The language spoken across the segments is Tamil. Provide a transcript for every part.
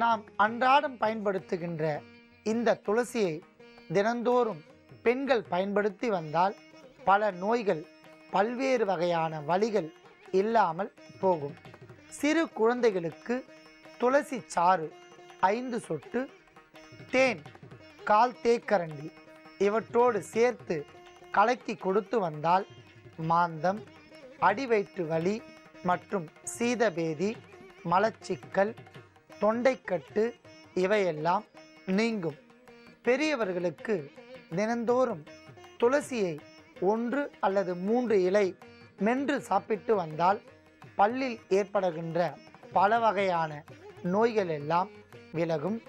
நாம் அன்றாடம் பயன்படுத்துகின்ற இந்த துளசியை தினந்தோறும் பெண்கள் பயன்படுத்தி வந்தால் பல நோய்கள், பல்வேறு வகையான வலிகள் இல்லாமல் போகும். சிறு குழந்தைகளுக்கு துளசி சாறு 5 சொட்டு, தேன் 1/4 தேக்கரண்டி இவற்றோடு சேர்த்து கலக்கி கொடுத்து வந்தால் மாந்தம், அடிவயிற்று வலி மற்றும் சீதபேதி, மலச்சிக்கல், தொண்டைக்கட்டு இவையெல்லாம் நீங்கும். பெரியவர்களுக்கு தினந்தோறும் துளசியை 1 அல்லது 3 இலை மென்று சாப்பிட்டு வந்தால் பல்லில் ஏற்படுகின்ற பல வகையான நோய்கள் எல்லாம் விலகும்.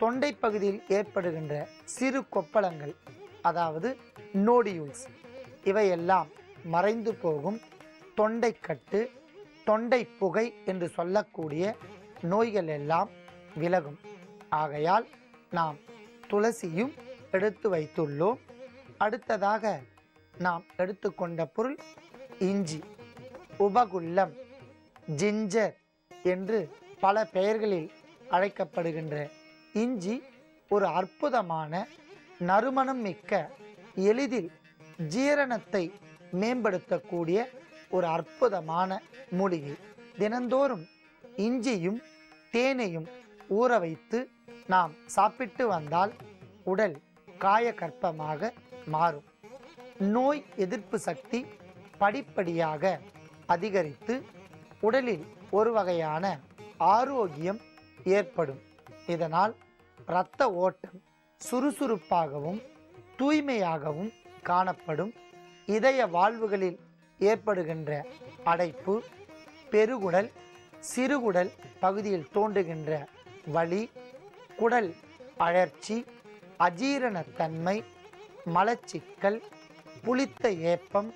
தொண்டை பகுதியில் ஏற்படுகின்ற சிறு கொப்பளங்கள், அதாவது நோடியூல்ஸ், இவையெல்லாம் மறைந்து போகும். தொண்டைக்கட்டு, தொண்டை புகை என்று சொல்லக்கூடிய நோய்கள் எல்லாம் விலகும். ஆகையால் நாம் துளசியும் எடுத்து வைத்துள்ளோம். அடுத்ததாக நாம் எடுத்துக்கொண்ட பொருள் இஞ்சி, உபகுல்லம், ஜிஞ்சர் என்று பல பெயர்களில் அழைக்கப்படுகின்ற இஞ்சி ஒரு அற்புதமான நறுமணம் மிக்க, எளிதில் ஜீரணத்தை மேம்படுத்தக்கூடிய ஒரு அற்புதமான மூலிகை. தினந்தோறும் இஞ்சியும் தேனையும் ஊற வைத்து நாம் சாப்பிட்டு வந்தால் உடல் காயகற்பமாக மாறும். நோய் எதிர்ப்பு சக்தி படிப்படியாக அதிகரித்து உடலில் ஒரு வகையான ஆரோக்கியம் ஏற்படும். இதனால் இரத்த ஓட்டம் சுறுசுறுப்பாகவும் தூய்மையாகவும் காணப்படும். இதய வாழ்வுகளில் ஏற்படுகின்ற அடைப்பு, பெருகுடல், சிறுகுடல் பகுதியில் தோன்றுகின்ற வலி, குடல் அழற்சி, அஜீரணத்தன்மை, மலச்சிக்கல், புளித்த ஏப்பம்,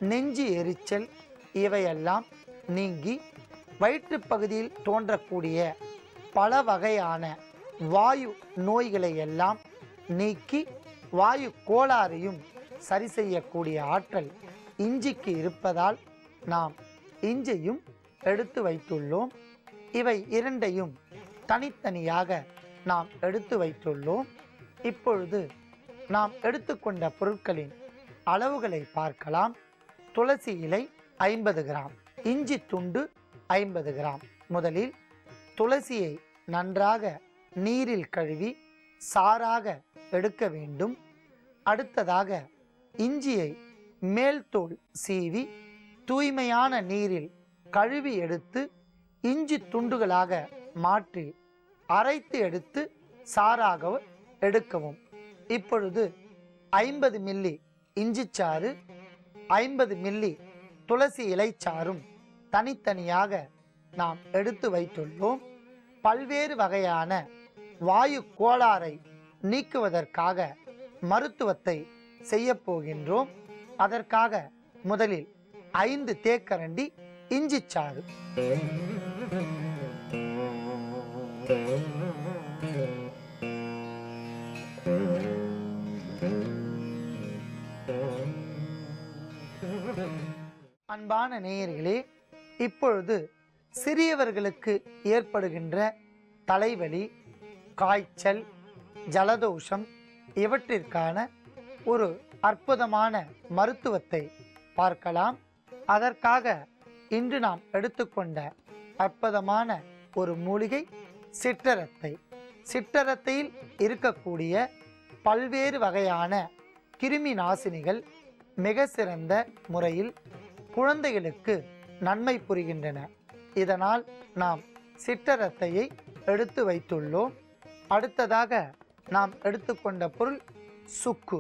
நெஞ்சு எரிச்சல் இவையெல்லாம் நீங்கி வயிற்று பகுதியில் தோன்றக்கூடிய பல வகையான வாயு நோய்களை எல்லாம் நீக்கி வாயு கோளாறையும் சரி செய்யக்கூடிய ஆற்றல் இஞ்சிக்கு இருப்பதால் நாம் இஞ்சியும் எடுத்து வைத்துள்ளோம். இவை இரண்டையும் தனித்தனியாக நாம் எடுத்து வைத்துள்ளோம். இப்பொழுது நாம் எடுத்துக்கொண்ட பொருட்களின் அளவுகளை பார்க்கலாம். துளசி இலை 50 கிராம், இஞ்சி துண்டு 50 கிராம். முதலில் துளசியை நன்றாக நீரில் கழுவி சாறாக எடுக்க வேண்டும். அடுத்ததாக இஞ்சியை மேல் தோல் சீவி தூய்மையான நீரில் கழுவி எடுத்து இஞ்சி துண்டுகளாக மாற்றி அரைத்து எடுத்து சாறாக எடுக்கவும். இப்பொழுது 50 மில்லி இஞ்சி சாறு, 50 மில்லி துளசி இலைச்சாறும் தனித்தனியாக நாம் எடுத்து வைத்துள்ளோம். பல்வேறு வகையான வாயு கோளாறை நீக்குவதற்காக மருத்துவத்தை செய்ய போகின்றோம். அதற்காக முதலில் 5 தேக்கரண்டி இஞ்சி சாறு, அன்பான நேயர்களே, இப்பொழுது சிறியவர்களுக்கு ஏற்படுகின்ற தலைவலி, காய்ச்சல், ஜலதோஷம் இவற்றிற்கான ஒரு அற்புதமான மருத்துவத்தை பார்க்கலாம். அதற்காக இன்று நாம் எடுத்துக்கொண்ட அற்புதமான ஒரு மூலிகை சிற்றரத்தை. சிற்றரத்தையில் இருக்கக்கூடிய பல்வேறு வகையான கிருமி நாசினிகள் மிக சிறந்த முறையில் குழந்தைகளுக்கு நன்மை புரிகின்றன. இதனால் நாம் சிற்றரத்தையை எடுத்து வைத்துள்ளோம். அடுத்ததாக நாம் எடுத்துக்கொண்ட பொருள் சுக்கு.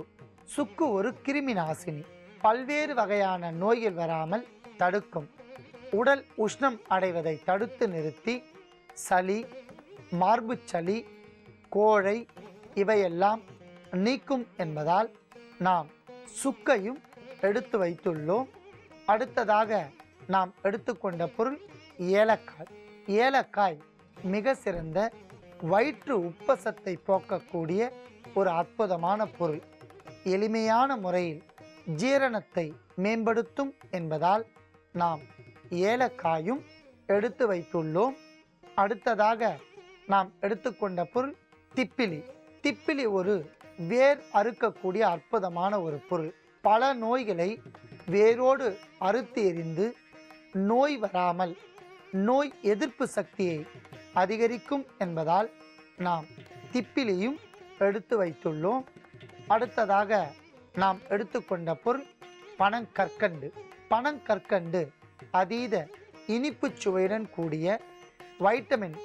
சுக்கு ஒரு கிருமி நாசினி, பல்வேறு வகையான நோய்கள் வராமல் தடுக்கும். உடல் உஷ்ணம் அடைவதை தடுத்து நிறுத்தி சளி, மார்பு சளி, கோழை இவையெல்லாம் நீக்கும் என்பதால் நாம் சுக்கையும் எடுத்து வைத்துள்ளோம். அடுத்ததாக நாம் எடுத்துக்கொண்ட பொருள் ஏலக்காய். ஏலக்காய் மிக சிறந்த வயிற்று உப்பசத்தை போக்கக்கூடிய ஒரு அற்புதமான பொருள். எளிமையான முறையில் ஜீரணத்தை மேம்படுத்தும் என்பதால் நாம் ஏலக்காயும் எடுத்து வைத்துள்ளோம். அடுத்ததாக நாம் எடுத்துக்கொண்ட பொருள் திப்பிலி. திப்பிலி ஒரு வேர் அறுக்கக்கூடிய அற்புதமான ஒரு பொருள். பல நோய்களை வேரோடு அறுத்து எறிந்து நோய் வராமல் நோய் எதிர்ப்பு சக்தியை அதிகரிக்கும் என்பதால் நாம் திப்பிலியும் எடுத்து வைத்துள்ளோம். அடுத்ததாக நாம் எடுத்துக்கொண்ட பொருள் பனங்கற்கண்டு. பனங்கற்கண்டு அதீத இனிப்பு சுவையுடன் கூடிய வைட்டமின்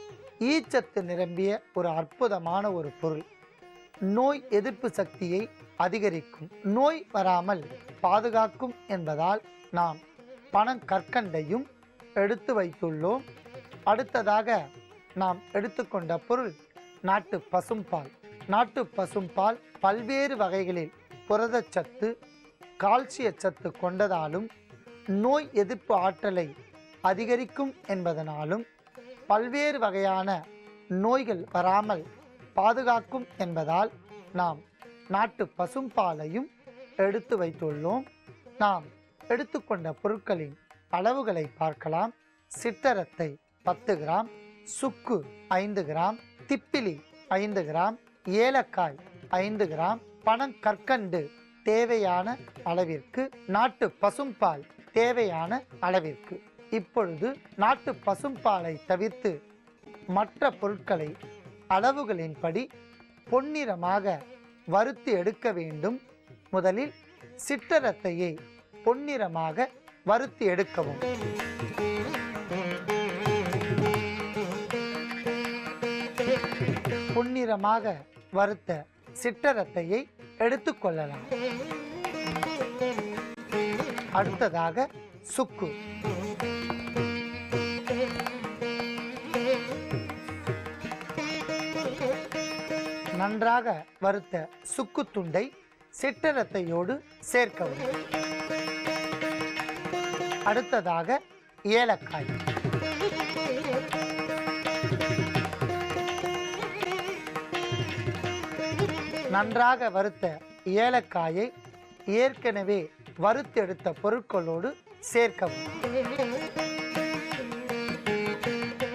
ஈச்சத்து நிரம்பிய ஒரு அற்புதமான ஒரு பொருள். நோய் எதிர்ப்பு சக்தியை அதிகரிக்கும், நோய் வராமல் பாதுகாக்கும் என்பதால் நாம் பனங்கற்கண்டையும் எடுத்து வைத்துள்ளோம். அடுத்ததாக நாம் எடுத்துக்கொண்ட பொருள் நாட்டு பசும்பால். நாட்டு பசும்பால் பல்வேறு வகைகளில் புரதச்சத்து, கால்சிய சத்து கொண்டதாலும் நோய் எதிர்ப்பு ஆற்றலை அதிகரிக்கும் என்பதனாலும் பல்வேறு வகையான நோய்கள் வராமல் பாதுகாக்கும் என்பதால் நாம் நாட்டு பசும்பாலையும் எடுத்து வைத்துள்ளோம். நாம் எடுத்துக்கொண்ட பொருட்களின் அளவுகளை பார்க்கலாம். சிற்றரத்தை 10 கிராம், சுக்கு 5 கிராம், திப்பிலி 5 கிராம், ஏலக்காய் 5 கிராம், பனங்கற்கண்டு தேவையான அளவிற்கு, நாட்டு பசும்பால் தேவையான அளவிற்கு. இப்பொழுது நாட்டு பசும்பாலை தவிர்த்து மற்ற பொருட்களை அளவுகளின்படி பொன்னிறமாக வறுத்து எடுக்க வேண்டும். முதலில் சிற்றரத்தையை பொன்னிறமாக வறுத்து எடுக்கவும். பொன்னிறமாக வறுத்த சிற்றரத்தையை எடுத்துக்கொள்ளலாம். அடுத்ததாக சுக்கு. நன்றாக வறுத்த சுக்கு துண்டை சிற்றரத்தையோடு சேர்க்கவும். அடுத்ததாக ஏலக்காய். நன்றாக வறுத்த ஏலக்காயை ஏற்கனவே வறுத்தெடுத்த பொருட்களோடு சேர்க்கவும்.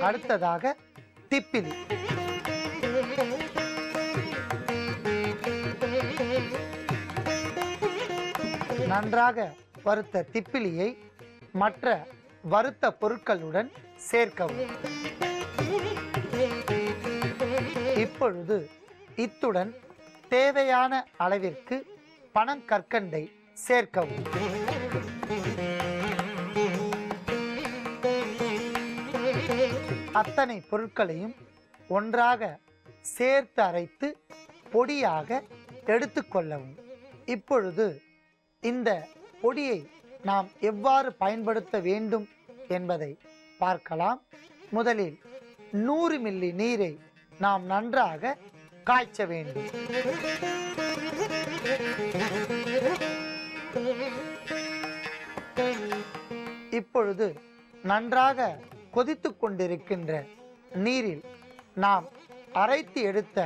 அடுத்ததாக திப்பிலி. நன்றாக வறுத்த திப்பிலியை மற்ற வறுத்த பொருட்களுடன் சேர்க்கவும். இப்பொழுது இத்துடன் தேவையான அளவிற்கு பனங்கற்கண்டை சேர்க்கவும். அத்தனை பொருட்களையும் ஒன்றாக சேர்த்து அரைத்து பொடியாக எடுத்துக்கொள்ளவும். இப்பொழுது இந்த பொடியை நாம் எவ்வாறு பயன்படுத்த வேண்டும் என்பதை பார்க்கலாம். முதலில் 100 மில்லி நீரை நாம் நன்றாக காய்ச்ச வேண்டும். இப்பொழுது நன்றாக கொதித்து கொண்டிருக்கின்ற நீரில் நாம் அரைத்து எடுத்த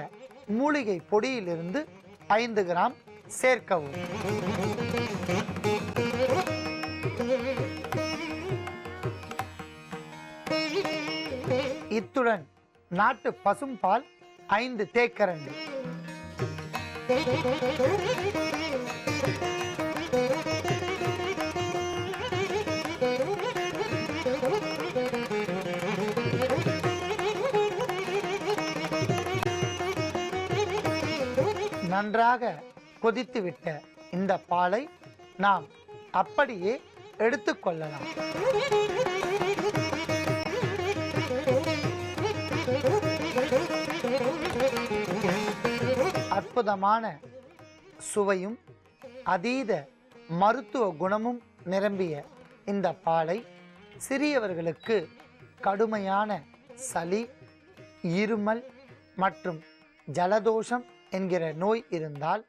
மூலிகை பொடியிலிருந்து 5 கிராம் சேர்க்கவும். இத்துடன் நாட்டு பசும்பால் 5 தேக்கரண்டி. நன்றாக கொதித்துவிட்ட இந்த பாலை நாம் அப்படியே எடுத்துக்கொள்ளலாம். அற்புதமான சுவையும் அதீத மருத்துவ குணமும் நிரம்பிய இந்த பாலை சிறியவர்களுக்கு கடுமையான சளி, இருமல் மற்றும் ஜலதோஷம் என்கிற நோய் இருந்தால்